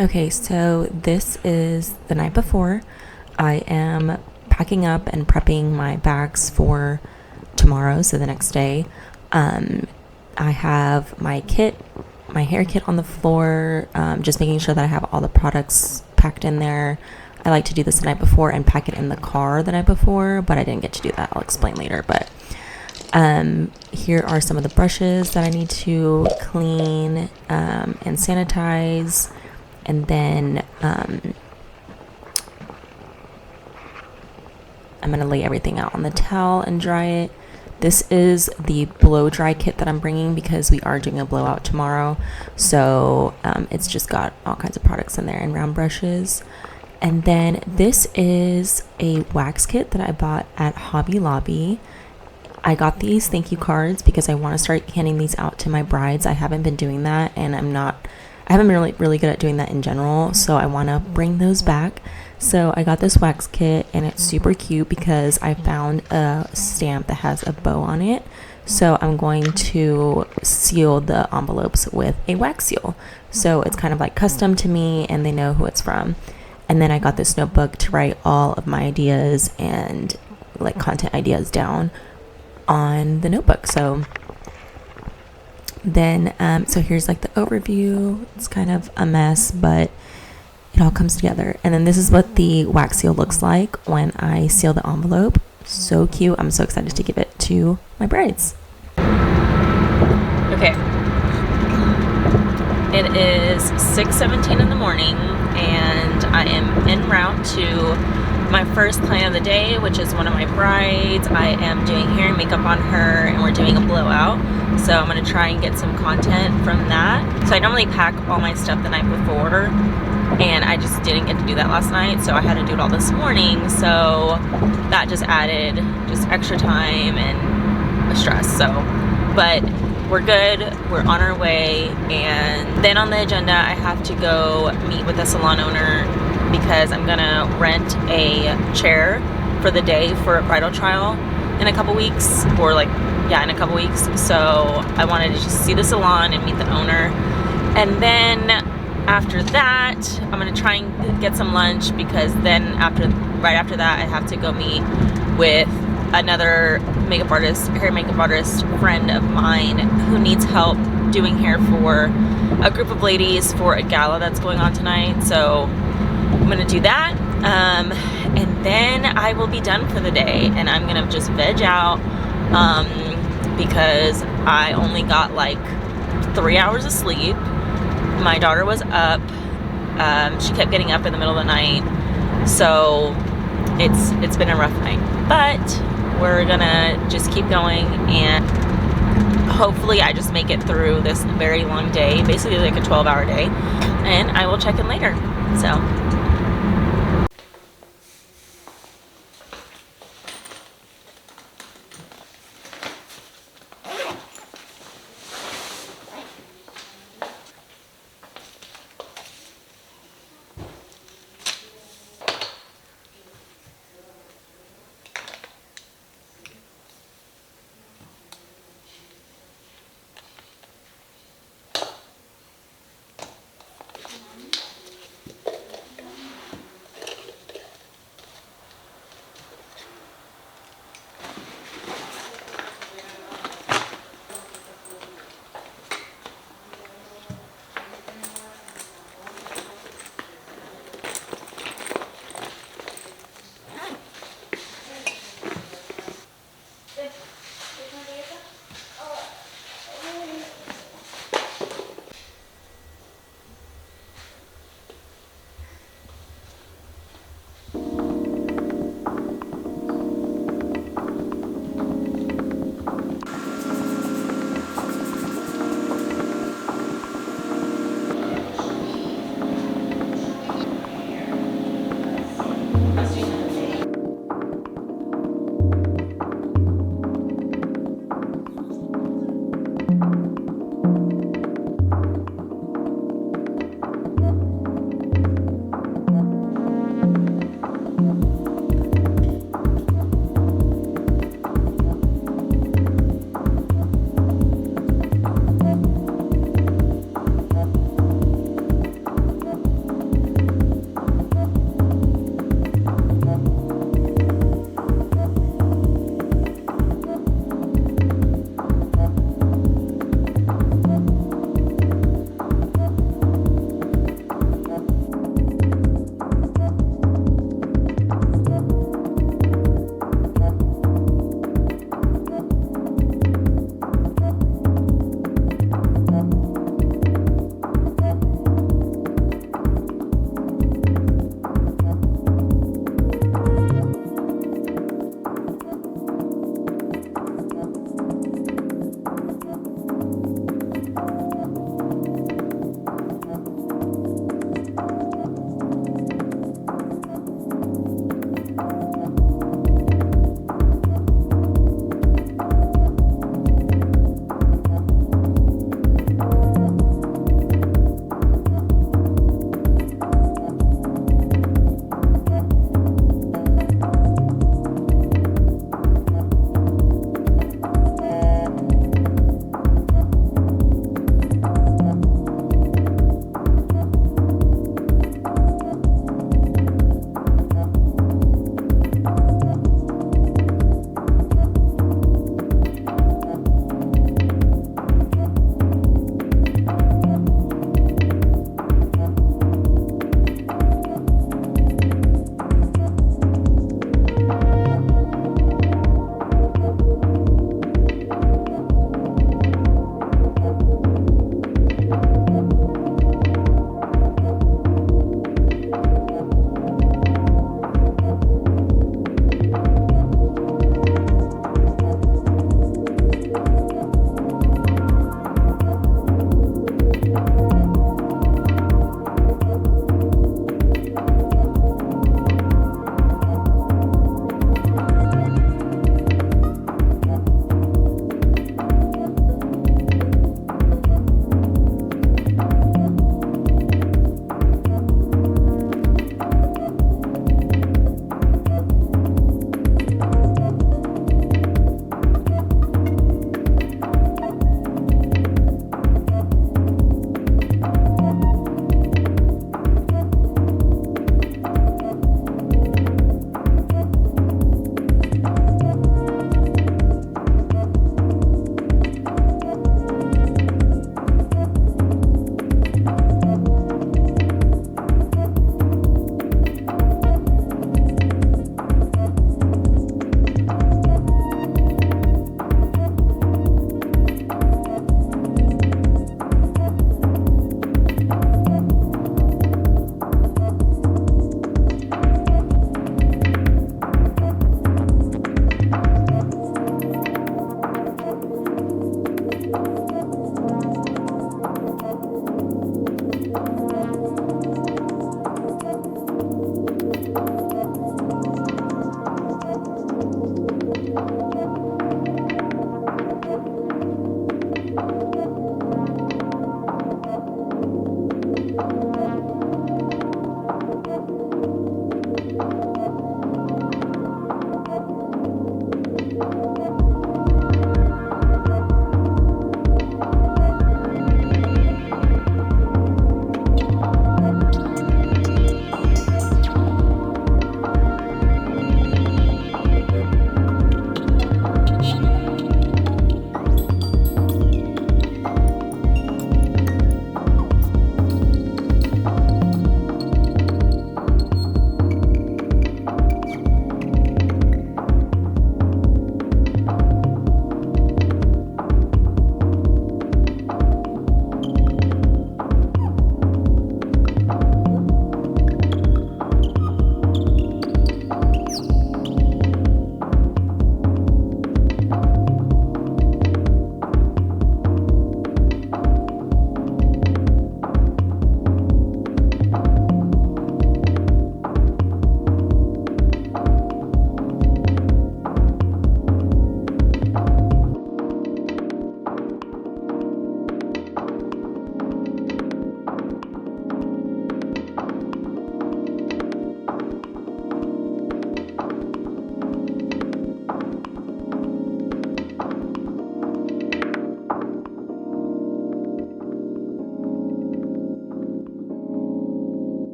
Okay, so this is the night before. I am packing up and prepping my bags for tomorrow, so the next day. I have my kit, my hair kit on the floor, just making sure that I have all the products packed in there. I like to do this the night before and pack it in the car the night before, but I didn't get to do that. I'll explain later. But here are some of the brushes that I need to clean and sanitize. And then I'm going to lay everything out on the towel and dry it. This is the blow dry kit that I'm bringing because we are doing a blowout tomorrow. So it's just got all kinds of products in there and round brushes. And then this is a wax kit that I bought at Hobby Lobby. I got these thank you cards because I want to start handing these out to my brides. I haven't been doing that, and I haven't been really good at doing that in general, so I want to bring those back. So I got this wax kit, and it's super cute because I found a stamp that has a bow on it. So I'm going to seal the envelopes with a wax seal. So it's kind of like custom to me, and they know who it's from. And then I got this notebook to write all of my ideas and like content ideas down on the notebook. So then so here's like the overview. It's kind of a mess, but it all comes together. And then this is what the wax seal looks like when I seal the envelope. So cute. I'm so excited to give it to my brides. Okay, it is 6:17 in the morning, and I am en route to my first client of the day, which is one of my brides. I am doing hair and makeup on her, and we're doing a blowout. So I'm going to try and get some content from that. So I normally pack all my stuff the night before, and I just didn't get to do that last night, so I had to do it all this morning. So that just added just extra time and stress. So, but we're good, we're on our way. And then on the agenda, I have to go meet with the salon owner because I'm gonna rent a chair for the day for a bridal trial in a couple weeks, or like, yeah, in a couple weeks. So I wanted to just see the salon and meet the owner. And then after that, I'm gonna try and get some lunch, because then right after that, I have to go meet with another makeup artist, hair makeup artist friend of mine who needs help doing hair for a group of ladies for a gala that's going on tonight. So I'm gonna do that, and then I will be done for the day, and I'm gonna just veg out because I only got like 3 hours of sleep. My daughter was up. She kept getting up in the middle of the night, so it's been a rough night, but we're gonna just keep going, and hopefully I just make it through this very long day, basically like a 12-hour day, and I will check in later. So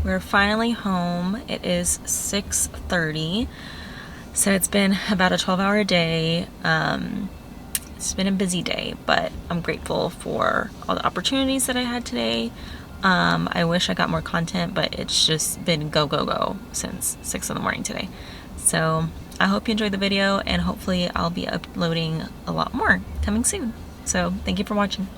We're finally home. It is 6:30. So it's been about a 12-hour day. It's been a busy day, but I'm grateful for all the opportunities that I had today. I wish I got more content, but it's just been go, go, go since 6 in the morning today. So I hope you enjoyed the video, and hopefully I'll be uploading a lot more coming soon. So thank you for watching.